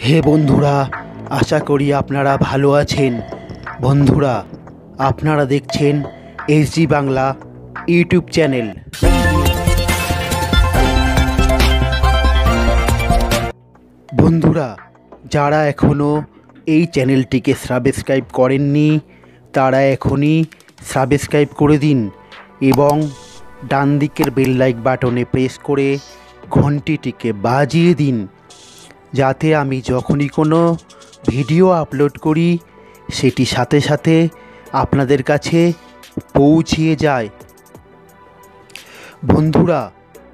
হে বন্ধুরা, আশা করি আপনারা ভালো আছেন। বন্ধুরা, আপনারা দেখছেন এসজি বাংলা ইউটিউব চ্যানেল। বন্ধুরা, যারা এখনও এই চ্যানেলটিকে সাবস্ক্রাইব করেননি তারা এখনই সাবস্ক্রাইব করে দিন এবং ডান দিকের বেল লাইক বাটনে প্রেস করে ঘন্টিটিকে বাজিয়ে দিন, যাতে আমি যখনই কোনো ভিডিও আপলোড করি সেটি সাথে সাথে আপনাদের কাছে পৌঁছিয়ে যায়। বন্ধুরা,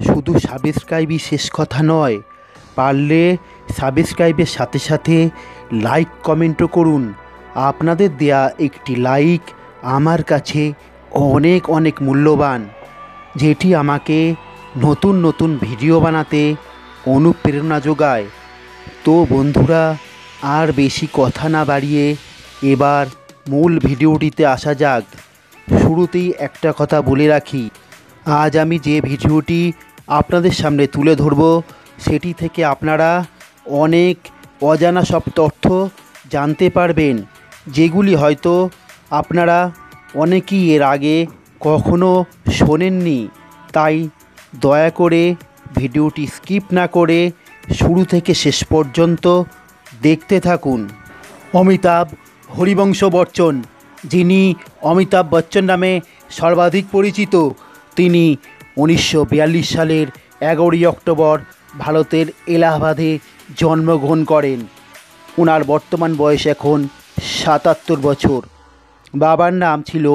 শুধু সাবস্ক্রাইবই শেষ কথা নয়, পারলে সাবস্ক্রাইবের সাথে সাথে লাইক কমেন্টও করুন। আপনাদের দেয়া একটি লাইক আমার কাছে অনেক অনেক মূল্যবান, যেটি আমাকে নতুন নতুন ভিডিও বানাতে অনুপ্রেরণা যোগায়। তো বন্ধুরা, আর বেশি কথা না বাড়িয়ে এবার মূল ভিডিওটিতে আসা যাক। শুরুতেই একটা কথা বলে রাখি, আজ আমি যে ভিডিওটি আপনাদের সামনে তুলে ধরব সেটি থেকে আপনারা অনেক অজানা সব তথ্য জানতে পারবেন, যেগুলি হয়তো আপনারা অনেকেই এর আগে কখনো শোনেননি। তাই দয়া করে ভিডিওটি স্কিপ না করে শুরু থেকে শেষ পর্যন্ত দেখতে থাকুন। অমিতাভ হরিবংশ বচ্চন, যিনি অমিতাভ বচ্চন নামে সর্বাধিক পরিচিত, তিনি 1942 সালের 11ই অক্টোবর ভারতের এলাহাবাদে জন্মগ্রহণ করেন। ওনার বর্তমান বয়স এখন 77 বছর। বাবার নাম ছিল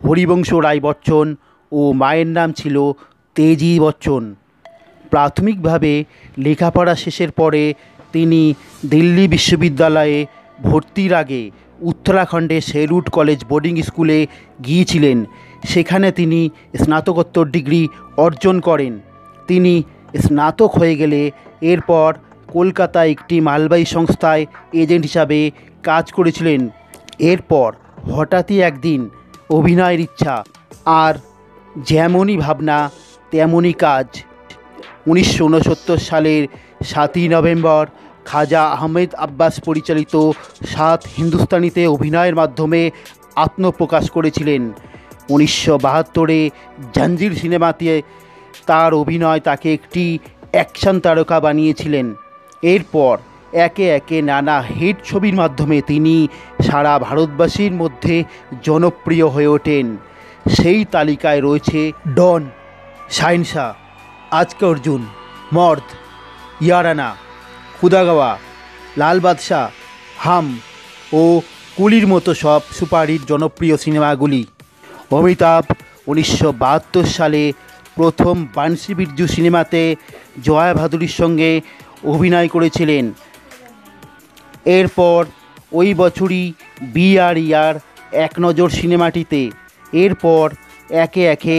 হরিবংশ রায় বচ্চন ও মায়ের নাম ছিল তেজি বচ্চন। প্রাথমিকভাবে লেখাপড়া শেষের পরে তিনি দিল্লি বিশ্ববিদ্যালয়ে ভর্তির আগে উত্তরাখণ্ডের শেরুট কলেজ বোর্ডিং স্কুলে গিয়েছিলেন। সেখানে তিনি স্নাতকোত্তর ডিগ্রি অর্জন করেন। তিনি স্নাতক হয়ে গেলে এরপর কলকাতায় একটি মালবাহী সংস্থায় এজেন্ট হিসাবে কাজ করেছিলেন। এরপর হঠাৎই একদিন অভিনয়ের ইচ্ছা, আর যেমনই ভাবনা তেমনই কাজ। 1969 সালের 7ই নভেম্বর খাজা আহমেদ আব্বাস পরিচালিত 7 হিন্দুস্তানিতে অভিনয়ের মাধ্যমে আত্মপ্রকাশ করেছিলেন। 1972-এ জঞ্জির সিনেমাতে তার অভিনয় তাকে একটি অ্যাকশন তারকা বানিয়েছিলেন। এরপর একে একে নানা হিট ছবির মাধ্যমে তিনি সারা ভারতবাসীর মধ্যে জনপ্রিয় হয়ে ওঠেন। সেই তালিকায় রয়েছে ডন, শাহিনশা, আজ কে অর্জুন, মর্দ, ইয়ারানা, খুদাগওয়া, লাল বাদশাহ, হাম ও কুলির মতো সব সুপারহিট জনপ্রিয় সিনেমাগুলি। অমিতাভ 1972 সালে প্রথম বান্সি বিরজু সিনেমাতে জয়া ভাদুরীর সঙ্গে অভিনয় করেছিলেন। এরপর ওই বছরই BRER এক নজর সিনেমাটিতে। এরপর একে একে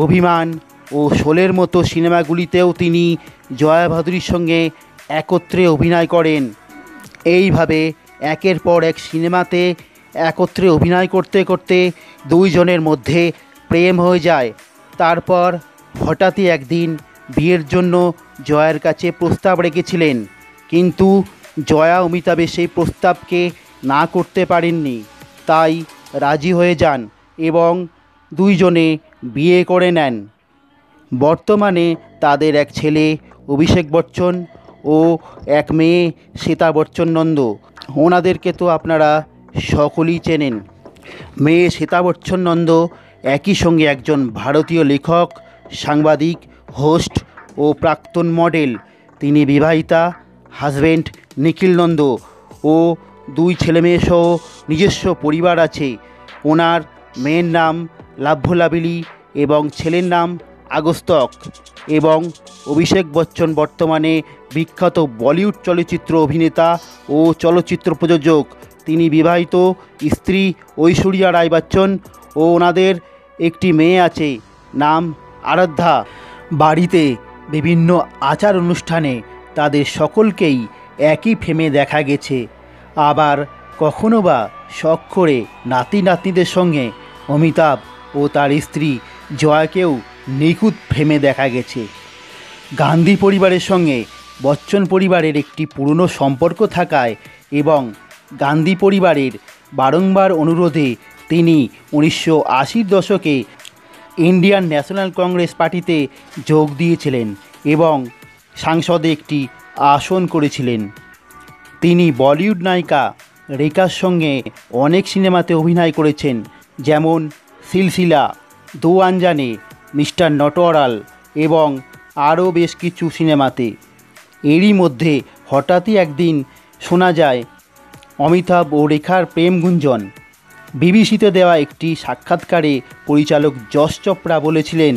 অভিমান ও শোলের মতো সিনেমাগুলিতেও তিনি জয়া ভাদুরীর সঙ্গে একত্রে অভিনয় করেন। এইভাবে একের পর এক সিনেমাতে একত্রে অভিনয় করতে করতে দুইজনের মধ্যে প্রেম হয়ে যায়। তারপর হঠাৎই একদিন বিয়ের জন্য জয়ার কাছে প্রস্তাব রেখেছিলেন, কিন্তু জয়া অমিতাভের সেই প্রস্তাবকে না করতে পারেননি। তাই রাজি হয়ে যান এবং দুইজনে বিয়ে করে নেন। বর্তমানে তাদের এক ছেলে অভিষেক বচ্চন ও এক মেয়ে শ্বেতা বচ্চন নন্দ। ওনাদেরকে তো আপনারা সকলেই চেনেন। মেয়ে শ্বেতা বচ্চন নন্দ একই সঙ্গে একজন ভারতীয় লেখক, সাংবাদিক, হোস্ট ও প্রাক্তন মডেল। তিনি বিবাহিতা, হাজব্যান্ড নিখিল নন্দ ও 2 ছেলেমেয়ে সহ নিজস্ব পরিবার আছে। ওনার মেয়ের নাম লাভ্যলাবিলি এবং ছেলের নাম আগস্তক। এবং অভিষেক বচ্চন বর্তমানে বিখ্যাত বলিউড চলচ্চিত্র অভিনেতা ও চলচ্চিত্র প্রযোজক। তিনি বিবাহিত, স্ত্রী ঐশ্বরিয়া রায় বচ্চন ও ওনাদের একটি মেয়ে আছে, নাম আরাধ্যা। বাড়িতে বিভিন্ন আচার অনুষ্ঠানে তাদের সকলকেই একই ফ্রেমে দেখা গেছে। আবার কখনো বা শখ করে নাতি নাতনিদের সঙ্গে অমিতাভ ও তার স্ত্রী জয়াকেও নিখুঁত ফ্রেমে দেখা গেছে। গান্ধী পরিবারের সঙ্গে বচ্চন পরিবারের একটি পুরনো সম্পর্ক থাকায় এবং গান্ধী পরিবারের বারংবার অনুরোধে তিনি 1980-র দশকে ইন্ডিয়ান ন্যাশনাল কংগ্রেস পার্টিতে যোগ দিয়েছিলেন এবং সংসদে একটি আসন করেছিলেন। তিনি বলিউড নায়িকা রেখার সঙ্গে অনেক সিনেমাতে অভিনয় করেছেন, যেমন সিলসিলা, দো আনজানে, মিস্টার নটওয়ারাল এবং আরও বেশ কিছু সিনেমাতে। এরই মধ্যে হঠাৎই একদিন শোনা যায় অমিতাভ ও রেখার প্রেম গুঞ্জন। বিবিসিতে দেওয়া একটি সাক্ষাৎকারে পরিচালক যশ চোপড়া বলেছিলেন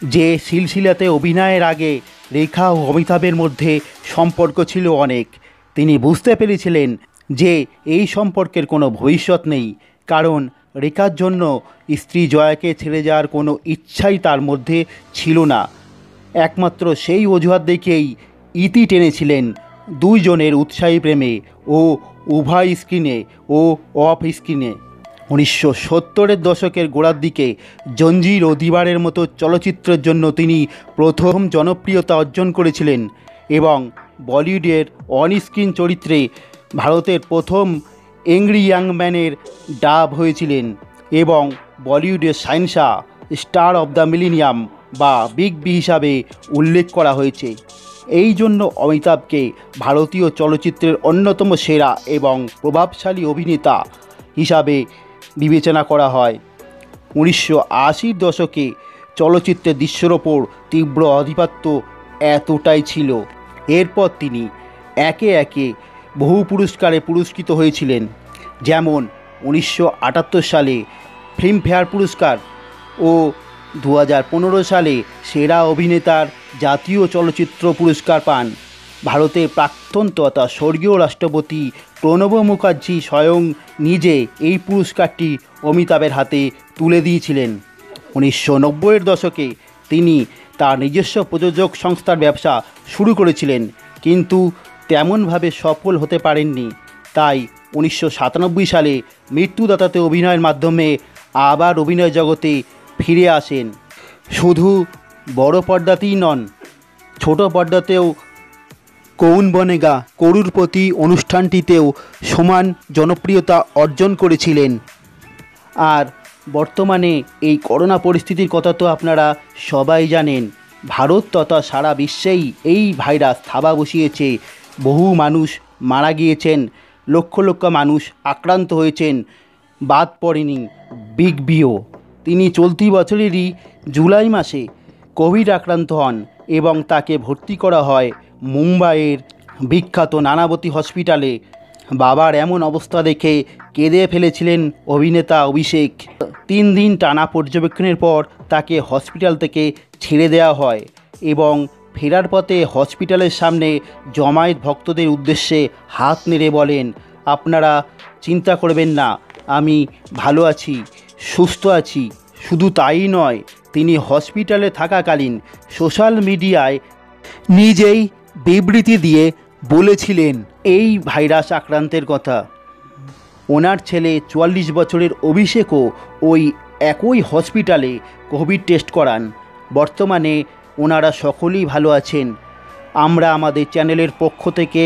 যে সিলসিলাতে অভিনয়ের আগে রেখা ও অমিতাভের মধ্যে সম্পর্ক ছিল অনেক। তিনি বুঝতে পেরেছিলেন যে এই সম্পর্কের কোনো ভবিষ্যৎ নেই, কারণ রেখার জন্য স্ত্রী জয়াকে ছেড়ে যাওয়ার কোনো ইচ্ছাই তার মধ্যে ছিল না। একমাত্র সেই অজুহাত দেখেই ইতি টেনেছিলেন দুইজনের উৎসাহী প্রেমে, ও উভয় স্ক্রিনে ও অফ স্ক্রিনে। 1970-এর দশকের গোড়ার দিকে জঞ্জির ও দিবারের মতো চলচ্চিত্রের জন্য তিনি প্রথম জনপ্রিয়তা অর্জন করেছিলেন এবং বলিউডের অন স্ক্রিন চরিত্রে ভারতের প্রথম এংরি ইয়াং ম্যানের ডাব হয়েছিলেন এবং বলিউডের শাহেনশাহ, স্টার অব দ্য মিলেনিয়াম বা বিগ বি হিসাবে উল্লেখ করা হয়েছে। এই জন্য অমিতাভকে ভারতীয় চলচ্চিত্রের অন্যতম সেরা এবং প্রভাবশালী অভিনেতা হিসাবে বিবেচনা করা হয়। 1980-র দশকে চলচ্চিত্রের দৃশ্যের ওপর তীব্র আধিপত্য এতটাই ছিল। এরপর তিনি একে একে বহু পুরস্কারে পুরস্কৃত হয়েছিলেন, যেমন 1978 সালে ফিল্মফেয়ার পুরস্কার ও 2015 সালে সেরা অভিনেতার জাতীয় চলচ্চিত্র পুরস্কার পান। ভারতের প্রাক্তন তথা স্বর্গীয় রাষ্ট্রপতি প্রণব মুখার্জি স্বয়ং নিজে এই পুরস্কারটি অমিতাভের হাতে তুলে দিয়েছিলেন। 1990-এর দশকে তিনি তার নিজস্ব প্রযোজক সংস্থার ব্যবসা শুরু করেছিলেন, কিন্তু তেমনভাবে সফল হতে পারেননি। তাই 1997 সালে মৃত্যুদাতাতে অভিনয়ের মাধ্যমে আবার অভিনয় জগতে ফিরে আসেন। শুধু বড় পর্দাতেই নন, ছোট পর্দাতেও কৌন বনেগা করোড়পতি অনুষ্ঠানটিতেও সমান জনপ্রিয়তা অর্জন করেছিলেন। আর বর্তমানে এই করোনা পরিস্থিতির কথা তো আপনারা সবাই জানেন। ভারত তথা সারা বিশ্বেই এই ভাইরাস থাবা বসিয়েছে। বহু মানুষ মারা গিয়েছেন, লক্ষ লক্ষ মানুষ আক্রান্ত হয়েছেন, বাদ পড়েনি বিগ বিও। তিনি চলতি বছরেরই জুলাই মাসে কোভিড আক্রান্ত হন এবং তাকে ভর্তি করা হয় মুম্বাইয়ের বিখ্যাত নানাবতী হসপিটালে। বাবার এমন অবস্থা দেখে কেঁদে ফেলেছিলেন অভিনেতা অভিষেক। 3 দিন টানা পর্যবেক্ষণের পর তাকে হসপিটাল থেকে ছেড়ে দেওয়া হয় এবং ফেরার পথে হসপিটালের সামনে জমায়েত ভক্তদের উদ্দেশ্যে হাত নেড়ে বলেন, আপনারা চিন্তা করবেন না, আমি ভালো আছি, সুস্থ আছি। শুধু তাই নয়, তিনি হসপিটালে থাকাকালীন সোশ্যাল মিডিয়ায় নিজেই বিবৃতি দিয়ে বলেছিলেন এই ভাইরাস আক্রান্তের কথা। ওনার ছেলে 44 বছরের অভিষেকও ওই একই হসপিটালে কোভিড টেস্ট করান। বর্তমানে ওনারা সকলেই ভালো আছেন। আমরা আমাদের চ্যানেলের পক্ষ থেকে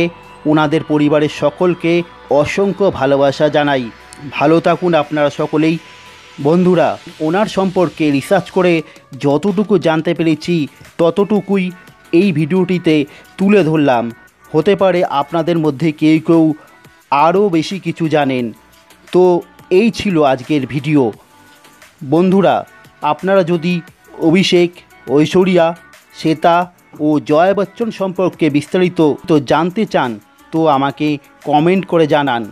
ওনাদের পরিবারের সকলকে অসংখ্য ভালোবাসা জানাই। ভালো থাকুন আপনারা সকলেই। বন্ধুরা, ওনার সম্পর্কে রিসার্চ করে যতটুকু জানতে পেরেছি ততটুকুই এই ভিডিওটিতে তুলে ধরলাম। হতে পারে আপনাদের মধ্যে কেউ কেউ আরও বেশি কিছু জানেন। তো এই ছিল আজকের ভিডিও। বন্ধুরা, আপনারা যদি অভিষেক, ঐশ্বরিয়া, শ্বেতা ও জয়া বচ্চন সম্পর্কে বিস্তারিত জানতে চান তো আমাকে কমেন্ট করে জানান।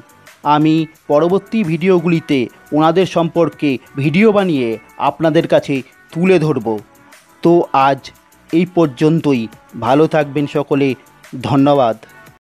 আমি পরবর্তী ভিডিওগুলিতে ওনাদের সম্পর্কে ভিডিও বানিয়ে আপনাদের কাছে তুলে ধরব। তো আজ এই পর্যন্তই। ভালো থাকবেন সকলে। ধন্যবাদ।